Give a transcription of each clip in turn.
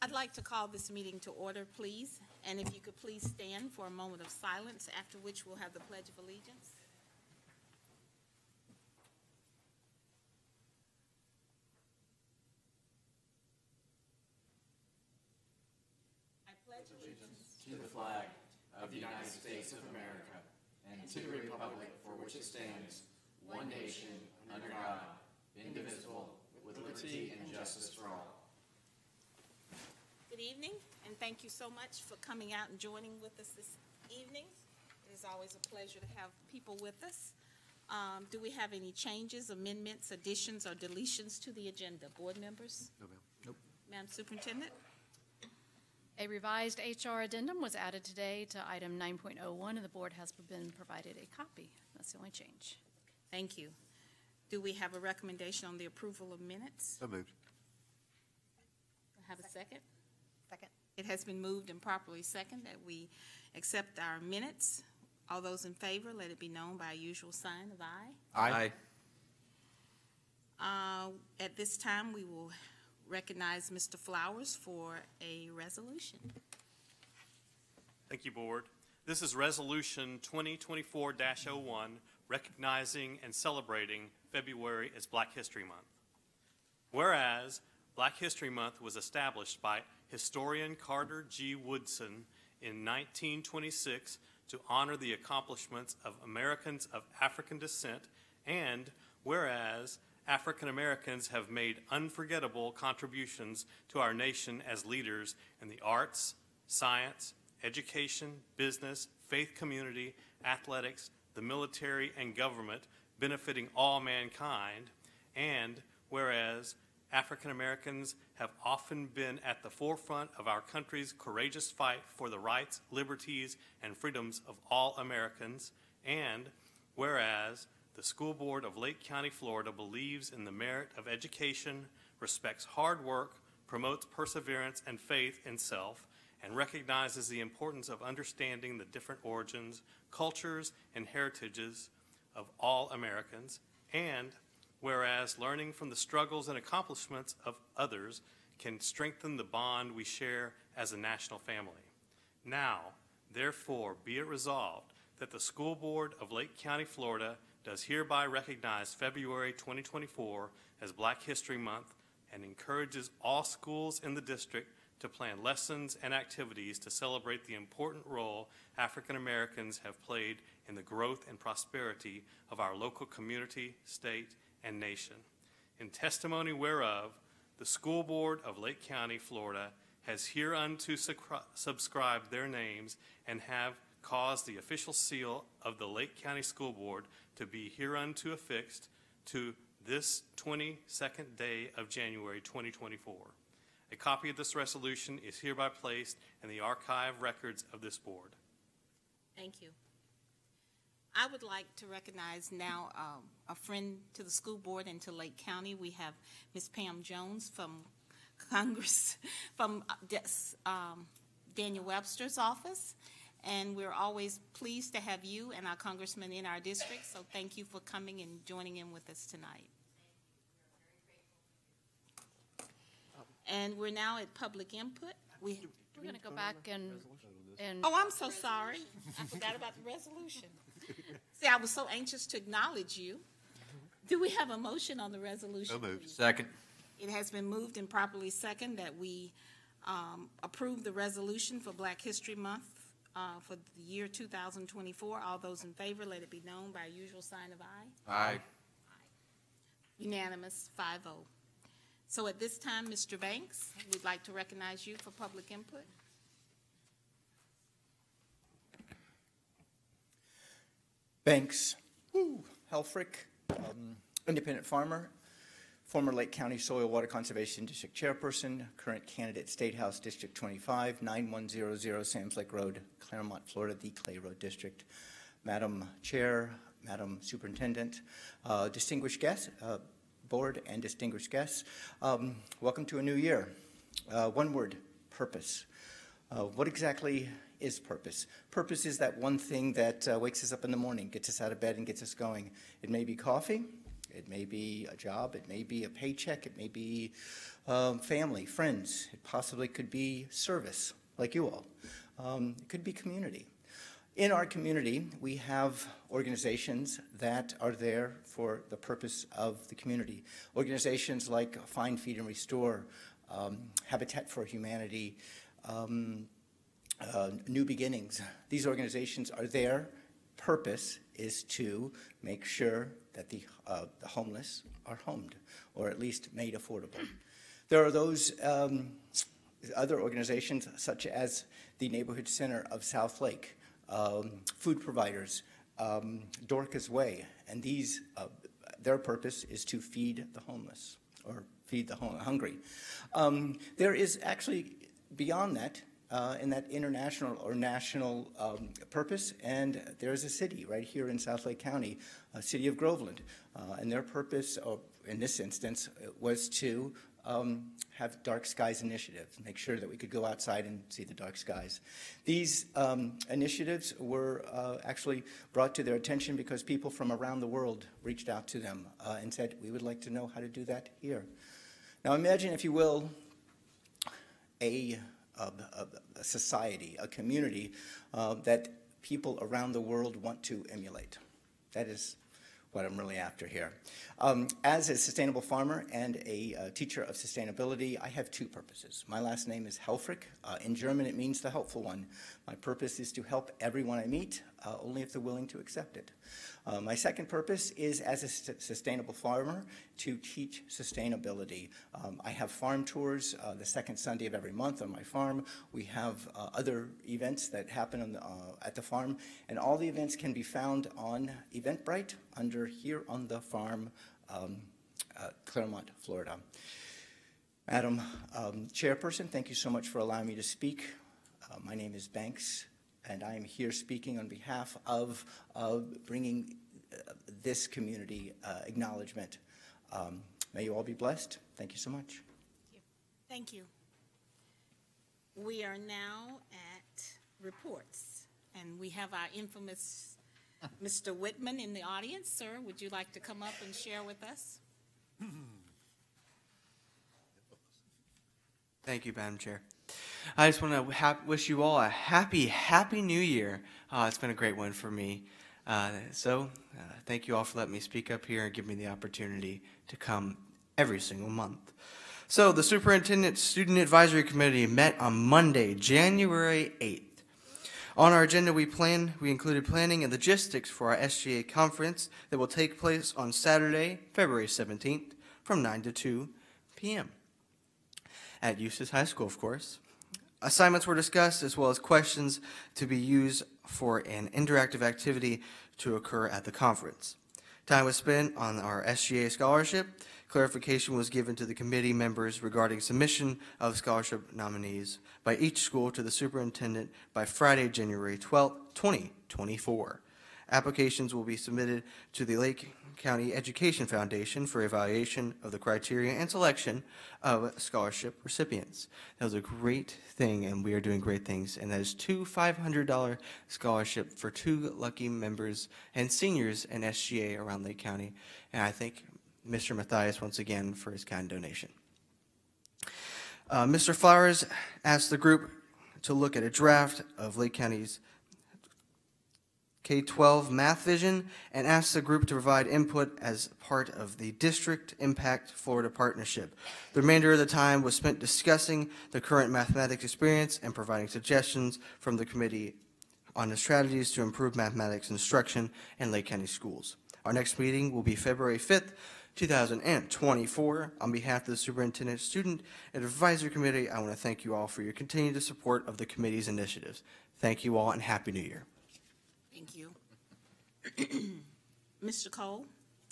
I'd like to call this meeting to order, please. And if you could please stand for a moment of silence, after which we'll have the Pledge of Allegiance. I pledge allegiance to the flag of the United States of America and to the republic for which it stands, one nation, under God, indivisible, with liberty and justice for all. Good evening, and thank you so much for coming out and joining with us this evening. It is always a pleasure to have people with us. Do we have any changes, amendments, additions, or deletions to the agenda? Board members? No, ma'am. Nope. Madam Superintendent? A revised HR addendum was added today to item 9.01, and the board has been provided a copy. That's the only change. Thank you. Do we have a recommendation on the approval of minutes? So moved. Have a second? Second. It has been moved and properly second that we accept our minutes. All those in favor, let it be known by a usual sign of aye. Aye. At this time, we will recognize Mr. Flowers for a resolution. Thank you, Board. This is Resolution 2024-01, recognizing and celebrating February as Black History Month. Whereas Black History Month was established by historian Carter G. Woodson in 1926 to honor the accomplishments of Americans of African descent, and whereas African Americans have made unforgettable contributions to our nation as leaders in the arts, science, education, business, faith community, athletics, the military, and government, benefiting all mankind, and whereas African Americans have often been at the forefront of our country's courageous fight for the rights, liberties, and freedoms of all Americans, and whereas the School Board of Lake County, Florida believes in the merit of education, respects hard work, promotes perseverance and faith in self, and recognizes the importance of understanding the different origins, cultures, and heritages of all Americans, and whereas learning from the struggles and accomplishments of others can strengthen the bond we share as a national family. Now, therefore, be it resolved that the School Board of Lake County, Florida does hereby recognize February 2024 as Black History Month and encourages all schools in the district to plan lessons and activities to celebrate the important role African Americans have played in the growth and prosperity of our local community, state, and nation. In testimony whereof, the School Board of Lake County, Florida has hereunto subscribed their names and have caused the official seal of the Lake County School Board to be hereunto affixed to this 22nd day of January 2024. A copy of this resolution is hereby placed in the archive records of this board. Thank you. I would like to recognize now a friend to the school board and to Lake County. We have Ms. Pam Jones from Congress, from Daniel Webster's office. And we're always pleased to have you and our congressman in our district. So thank you for coming and joining in with us tonight. And we're now at public input. We're going to go back and oh, I'm so sorry. I forgot about the resolution. See, I was so anxious to acknowledge you. Do we have a motion on the resolution? So moved. Second. It has been moved and properly second that we approve the resolution for Black History Month for the year 2024. All those in favor, let it be known by a usual sign of aye. Aye. Unanimous, 5-0. So at this time, Mr. Banks, we'd like to recognize you for public input. Banks, Helfrich, independent farmer, former Lake County Soil Water Conservation District Chairperson, current candidate State House District 25, 9100 Sam's Lake Road, Claremont, Florida, the Clay Road District. Madam Chair, Madam Superintendent, distinguished guests, board and distinguished guests, welcome to a new year. One word, purpose. What exactly is purpose? Purpose is that one thing that wakes us up in the morning, gets us out of bed and gets us going. It may be coffee, It may be a job, it may be a paycheck, it may be family, friends. It possibly could be service, like you all. It could be community. In our community, we have organizations that are there for the purpose of the community. Organizations like Find, Feed, and Restore, Habitat for Humanity, New Beginnings. These organizations are there. Purpose is to make sure that the homeless are homed, or at least made affordable. There are those other organizations, such as the Neighborhood Center of South Lake, food providers, Dorcas Way, and these, their purpose is to feed the homeless, or feed the hungry. There is actually, beyond that, in that international or national purpose, and there's a city right here in South Lake County, City of Groveland, and their purpose, in this instance, was to have Dark Skies Initiative, make sure that we could go outside and see the dark skies. These initiatives were actually brought to their attention because people from around the world reached out to them and said, we would like to know how to do that here. Now imagine, if you will, a society, a community that people around the world want to emulate. That is what I'm really after here. As a sustainable farmer and a teacher of sustainability, I have two purposes. My last name is Helfrich. In German, it means the helpful one. My purpose is to help everyone I meet, only if they're willing to accept it. My second purpose is, as a sustainable farmer, to teach sustainability. I have farm tours the second Sunday of every month on my farm. We have other events that happen at the farm, and all the events can be found on Eventbrite under Here on the Farm, Claremont, Florida. Madam Chairperson, thank you so much for allowing me to speak. My name is Banks, and I am here speaking on behalf of bringing this community acknowledgement. May you all be blessed. Thank you so much. Thank you. We are now at reports, and we have our infamous Mr. Whitman in the audience. Sir, would you like to come up and share with us? Thank you, Madam Chair. I just want to wish you all a happy New Year. It's been a great one for me. Thank you all for letting me speak up here and give me the opportunity to come every single month. So the Superintendent Student Advisory Committee met on Monday, January 8th. On our agenda, we included planning and logistics for our SGA conference that will take place on Saturday, February 17th from 9 to 2 p.m. at Eustis High School, of course. Assignments were discussed, as well as questions to be used for an interactive activity to occur at the conference. Time was spent on our SGA scholarship. Clarification was given to the committee members regarding submission of scholarship nominees by each school to the superintendent by Friday, January 12, 2024. Applications will be submitted to the Lake County Education Foundation for evaluation of the criteria and selection of scholarship recipients. That was a great thing, and we are doing great things, and that is two $500 scholarship for two lucky members and seniors in SGA around Lake County, and I thank Mr. Mathias once again for his kind donation. Mr. Flowers asked the group to look at a draft of Lake County's K-12 math vision and asked the group to provide input as part of the District Impact Florida Partnership. The remainder of the time was spent discussing the current mathematics experience and providing suggestions from the committee on the strategies to improve mathematics instruction in Lake County schools. Our next meeting will be February 5th, 2024. On behalf of the Superintendent Student Advisory Committee, I want to thank you all for your continued support of the committee's initiatives. Thank you all, and Happy New Year. Thank you. Mr. Cole,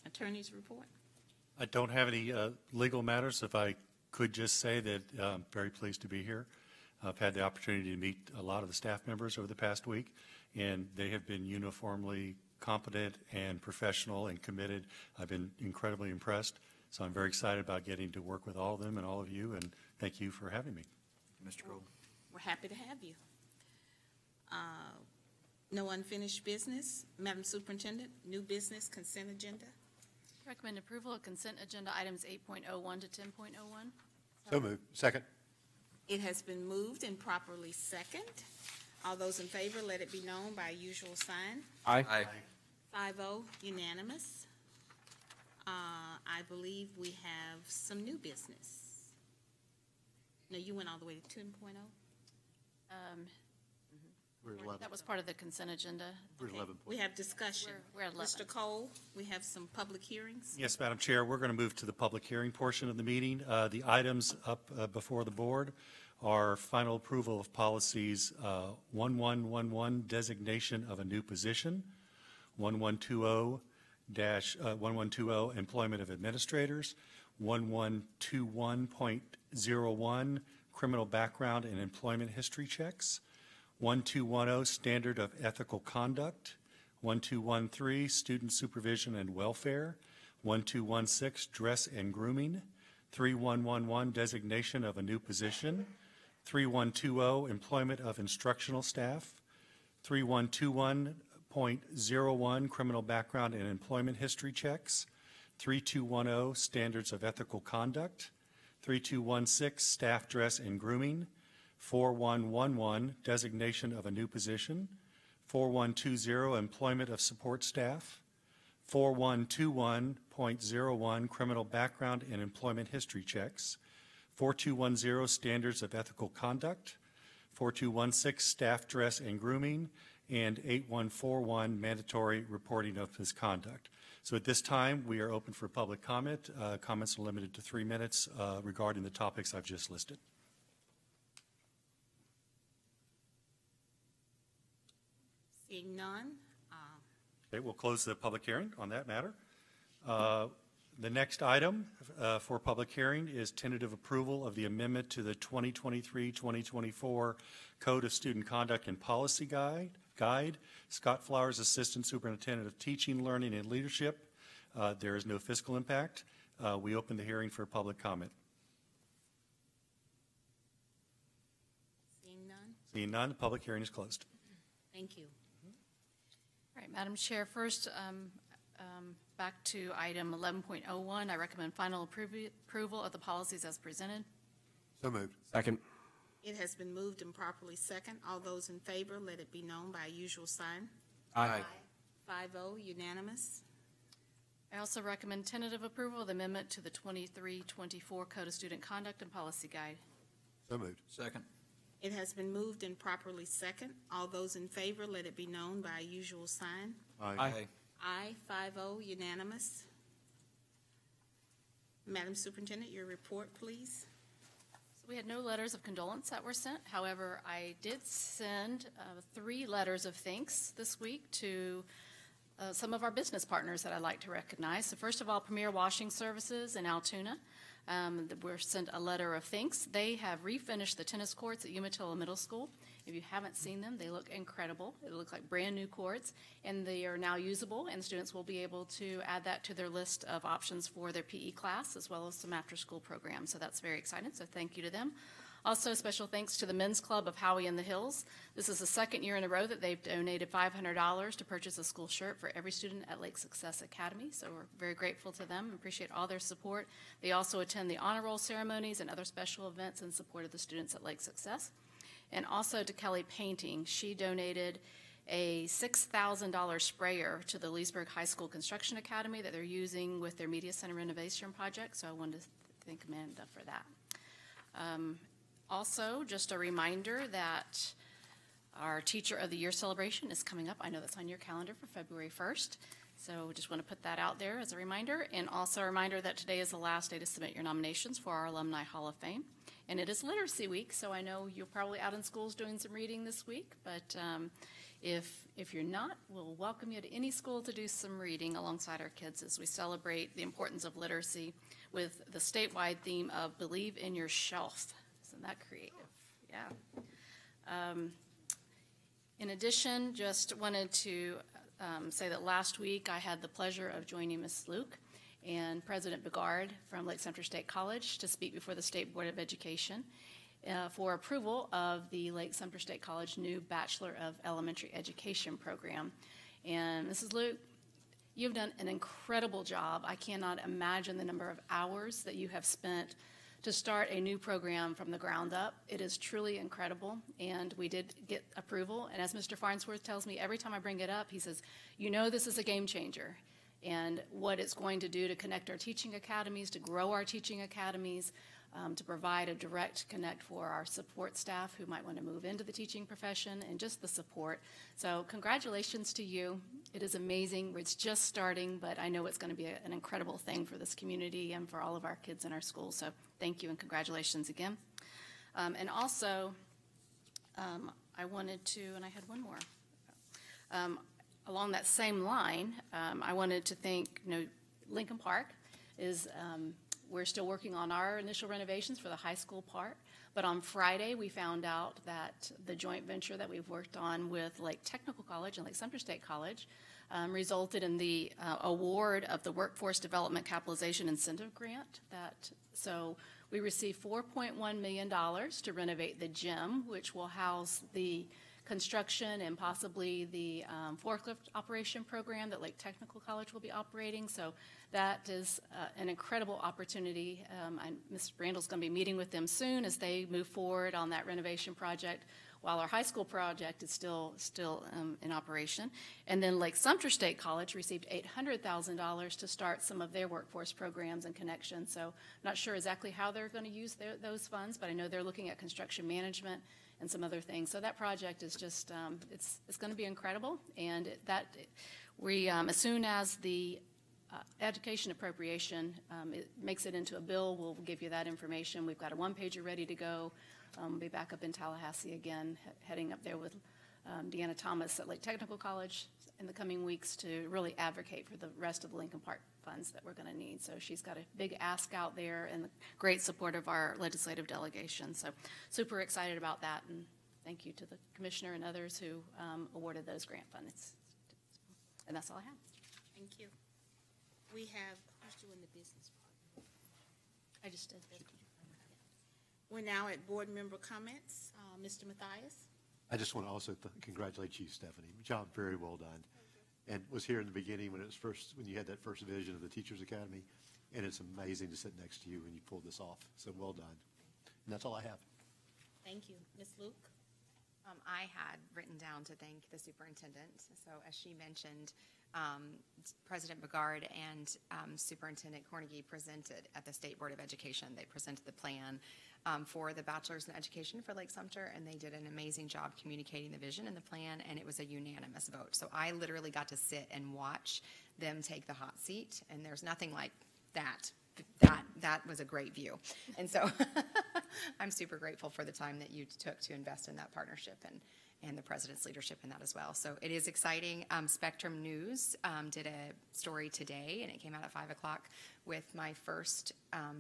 attorney's report. I don't have any legal matters. If I could just say that I'm very pleased to be here. I've had the opportunity to meet a lot of the staff members over the past week, and they have been uniformly competent and professional and committed. I've been incredibly impressed, so I'm very excited about getting to work with all of them and all of you, and thank you for having me. Mr. Cole. We're happy to have you. No unfinished business. Madam Superintendent, new business consent agenda. Recommend approval of consent agenda items 8.01 to 10.01. So moved. Second. It has been moved and properly second. All those in favor, let it be known by usual sign. Aye. 5-0, unanimous. I believe we have some new business. No, you went all the way to 10.0? We're 11. That was part of the consent agenda. We're 11. We have discussion. We're at 11. Mr. Cole, we have some public hearings. Yes, Madam Chair, we're going to move to the public hearing portion of the meeting. The items up before the board are final approval of policies 1111, designation of a new position, 1120-1120, employment of administrators, 1121.01, criminal background and employment history checks, 1210, standard of ethical conduct, 1213, student supervision and welfare, 1216, dress and grooming, 3111, designation of a new position, 3120, employment of instructional staff, 3121.01, criminal background and employment history checks, 3210, standards of ethical conduct, 3216, staff dress and grooming, 4111, designation of a new position, 4120, employment of support staff, 4121.01, criminal background and employment history checks, 4210, standards of ethical conduct, 4216, staff dress and grooming, and 8141, mandatory reporting of misconduct. So at this time, we are open for public comment. Comments are limited to 3 minutes regarding the topics I've just listed. Seeing none, Okay, we'll close the public hearing on that matter. The next item for public hearing is tentative approval of the amendment to the 2023-2024 Code of Student Conduct and Policy Guide. Scott Flowers, Assistant Superintendent of Teaching, Learning, and Leadership. There is no fiscal impact. We open the hearing for public comment. seeing none, Seeing none, the public hearing is closed. thank you. All right, Madam Chair, first, back to item 11.01. I recommend final approval of the policies as presented. So moved. Second. It has been moved and properly second. All those in favor, let it be known by usual sign. Aye. 5-0, unanimous. I also recommend tentative approval of the amendment to the 23-24 Code of Student Conduct and Policy Guide. So moved. Second. It has been moved and properly second. All those in favor, let it be known by usual sign. Aye. Aye, 5-0, unanimous. Madam Superintendent, your report, please. So we had no letters of condolence that were sent. However, I did send 3 letters of thanks this week to some of our business partners that I'd like to recognize. So first of all, Premier Washing Services in Altoona. We're sent a letter of thanks. They have refinished the tennis courts at Umatilla Middle School. If you haven't seen them, they look incredible. It looks like brand new courts, and they are now usable, and students will be able to add that to their list of options for their PE class, as well as some after-school programs. So that's very exciting, so thank you to them. Also, special thanks to the Men's Club of Howey in the Hills. This is the second year in a row that they've donated $500 to purchase a school shirt for every student at Lake Success Academy. So we're very grateful to them and appreciate all their support. They also attend the honor roll ceremonies and other special events in support of the students at Lake Success. And also to Kelly Painting. She donated a $6,000 sprayer to the Leesburg High School Construction Academy that they're using with their Media Center renovation project. So I wanted to thank Amanda for that. Also, just a reminder that our Teacher of the Year celebration is coming up. I know that's on your calendar for February 1st. So just want to put that out there as a reminder. And also a reminder that today is the last day to submit your nominations for our Alumni Hall of Fame. And it is Literacy Week, so I know you're probably out in schools doing some reading this week. But if you're not, we'll welcome you to any school to do some reading alongside our kids as we celebrate the importance of literacy with the statewide theme of Believe in Your Shelf. Isn't that creative? Yeah. In addition, just wanted to say that last week I had the pleasure of joining Ms. Luke and President Begard from Lake Sumter State College to speak before the State Board of Education for approval of the Lake Sumter State College new Bachelor of Elementary Education program. And Mrs. Luke You've done an incredible job. I cannot imagine the number of hours that you have spent to start a new program from the ground up. It is truly incredible, and we did get approval. And as Mr. Farnsworth tells me every time I bring it up, he says, you know, this is a game changer, and what it's going to do to connect our teaching academies, to grow our teaching academies, to provide a direct connect for our support staff who might want to move into the teaching profession, and just the support. So congratulations to you. It is amazing. It's just starting, but I know it's going to be an incredible thing for this community and for all of our kids in our schools. So thank you and congratulations again. And also, I wanted to, and I had one more. Along that same line, I wanted to thank, Lincoln Park is, we're still working on our initial renovations for the high school part, but on Friday we found out that the joint venture that we've worked on with Lake Technical College and Lake Sumter State College resulted in the award of the Workforce Development Capitalization Incentive Grant. So we received $4.1 million to renovate the gym, which will house the construction and possibly the forklift operation program that Lake Technical College will be operating. So that is an incredible opportunity. Ms. Randall's going to be meeting with them soon as they move forward on that renovation project, while our high school project is still in operation. And then Lake Sumter State College received $800,000 to start some of their workforce programs and connections. So I'm not sure exactly how they're going to use those funds, but I know they're looking at construction management and some other things. So that project is just, it's going to be incredible. And as soon as the education appropriation, it makes it into a bill, we'll give you that information. We've got a one-pager ready to go. We'll be back up in Tallahassee again, heading up there with Deanna Thomas at Lake Technical College in the coming weeks to really advocate for the rest of the Lincoln Park funds that we're going to need. So she's got a big ask out there and the great support of our legislative delegation. So super excited about that, and thank you to the commissioner and others who awarded those grant funds. And that's all I have. Thank you. We have, who's doing the business part? I just did. We're now at board member comments. Mr. Mathias? I just want to also congratulate you, Stephanie. Job very well done. And was here in the beginning when you had that first vision of the Teachers Academy, and it's amazing to sit next to you when you pulled this off. So well done. And that's all I have. Thank you. Ms. Luke? I had written down to thank the superintendent. So as she mentioned, President Bogard and Superintendent Cornegie presented at the State Board of Education. They presented the plan for the Bachelor's in Education for Lake Sumter, and they did an amazing job communicating the vision and the plan, and it was a unanimous vote. So I literally got to sit and watch them take the hot seat, and there's nothing like that. That was a great view. And so I'm super grateful for the time that you took to invest in that partnership and the president's leadership in that as well. So it is exciting. Spectrum News did a story today, and it came out at 5 o'clock with my first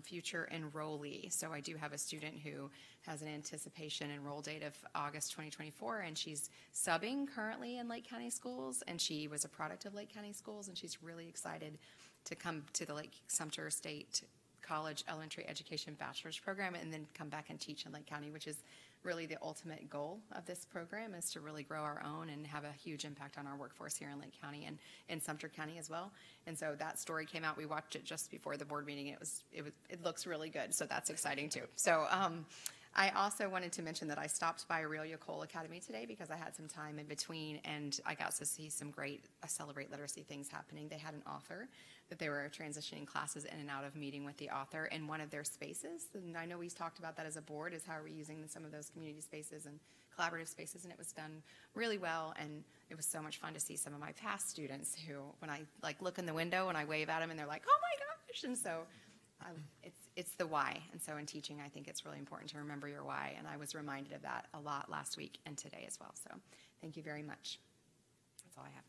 future enrollee. So I do have a student who has an anticipation enroll date of August 2024, and she's subbing currently in Lake County Schools, and she was a product of Lake County Schools, and she's really excited to come to the Lake Sumter State College Elementary Education Bachelor's Program and then come back and teach in Lake County, which is really the ultimate goal of this program, is to really grow our own and have a huge impact on our workforce here in Lake County and in Sumter County as well. And so that story came out. We watched it just before the board meeting. It looks really good, so that's exciting too. So I also wanted to mention that I stopped by Aurelia Cole Academy today because I had some time in between, and I got to see some great Celebrate Literacy things happening. They had an author that they were transitioning classes in and out of, meeting with the author in one of their spaces. And I know we've talked about that as a board, is how are we using some of those community spaces and collaborative spaces, and it was done really well, and it was so much fun to see some of my past students who, when I look in the window and I wave at them and they're like, oh my gosh, and so it's the why. And so in teaching, I think it's really important to remember your why, and I was reminded of that a lot last week and today as well. So thank you very much. That's all I have.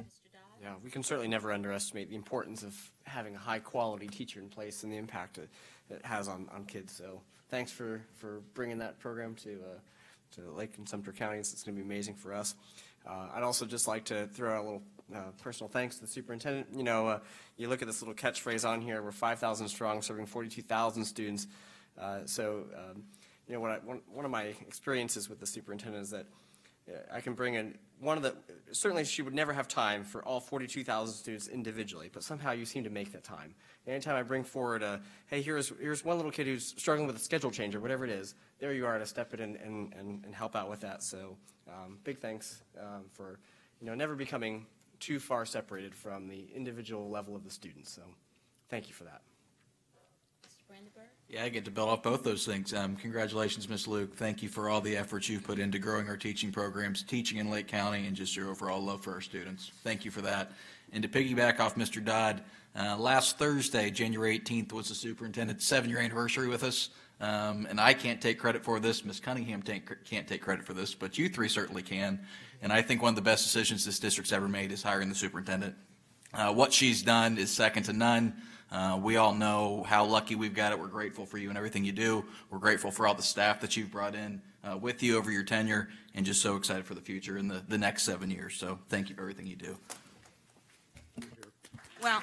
Mr. Dodd? Yeah, we can certainly never underestimate the importance of having a high-quality teacher in place and the impact it has on kids. So thanks for bringing that program to Lake and Sumter counties. It's going to be amazing for us. I'd also just like to throw out a little personal thanks to the superintendent. You look at this little catchphrase on here, we're 5,000 strong, serving 42,000 students. One of my experiences with the superintendent is that I can bring in certainly she would never have time for all 42,000 students individually, but somehow you seem to make that time. And anytime I bring forward hey, here's one little kid who's struggling with a schedule change or whatever it is, there you are to step in and help out with that. So big thanks for, never becoming too far separated from the individual level of the students. So thank you for that. Mr. Brandenburg? Yeah, I get to build off both those things. Congratulations, Ms. Luke. Thank you for all the efforts you've put into growing our teaching programs, teaching in Lake County, and just your overall love for our students. Thank you for that. And to piggyback off Mr. Dodd, last Thursday, January 18th, was the superintendent's 7-year anniversary with us. And I can't take credit for this. Ms. Cunningham can't take credit for this, but you three certainly can. And I think one of the best decisions this district's ever made is hiring the superintendent. What she's done is second to none. We all know how lucky we've got it. We're grateful for you and everything you do. We're grateful for all the staff that you've brought in with you over your tenure, and just so excited for the future in the next 7 years. So thank you for everything you do. Well,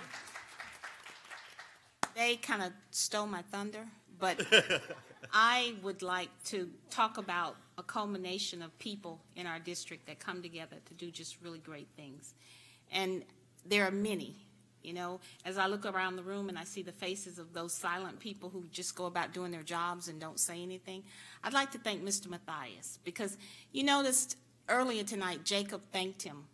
they kind of stole my thunder, but I would like to talk about a culmination of people in our district that come together to do just really great things. And there are many. As I look around the room and I see the faces of those silent people who just go about doing their jobs and don't say anything, I'd like to thank Mr. Mathias, because you noticed earlier tonight Jacob thanked him.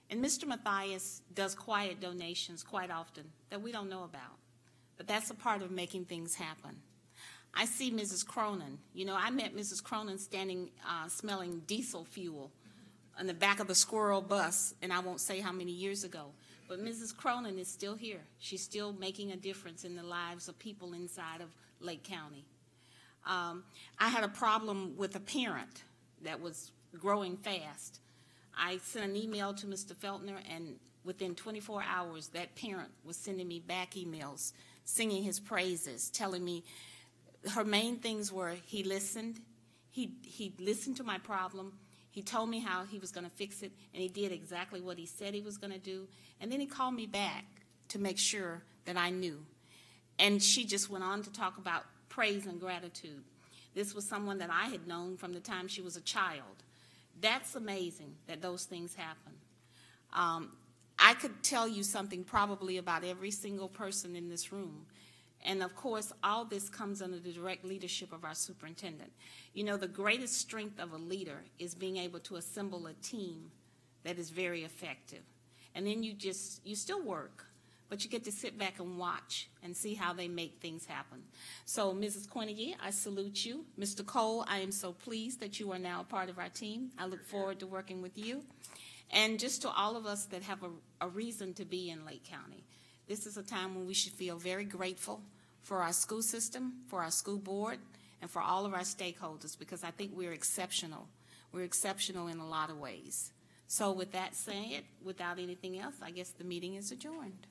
And Mr. Mathias does quiet donations quite often that we don't know about. But that's a part of making things happen. I see Mrs. Cronin. I met Mrs. Cronin standing smelling diesel fuel on the back of the Squirrel bus, and I won't say how many years ago. But Mrs. Cronin is still here. She's still making a difference in the lives of people inside of Lake County. I had a problem with a parent that was growing fast. I sent an email to Mr. Feltner, and within 24 hours, that parent was sending me back emails, singing his praises, telling me her main things were he listened, he listened to my problem, he told me how he was going to fix it, and he did exactly what he said he was going to do. And then he called me back to make sure that I knew. And she just went on to talk about praise and gratitude. This was someone that I had known from the time she was a child. That's amazing that those things happen. I could tell you something probably about every single person in this room. And of course, all this comes under the direct leadership of our superintendent. The greatest strength of a leader is being able to assemble a team that is very effective. And then you still work, but you get to sit back and watch and see how they make things happen. So Mrs. Cornegie, I salute you. Mr. Cole, I am so pleased that you are now a part of our team. I look forward to working with you. And just to all of us that have a reason to be in Lake County, this is a time when we should feel very grateful for our school system, for our school board, and for all of our stakeholders, because I think we're exceptional. We're exceptional in a lot of ways. So with that said, without anything else, I guess the meeting is adjourned.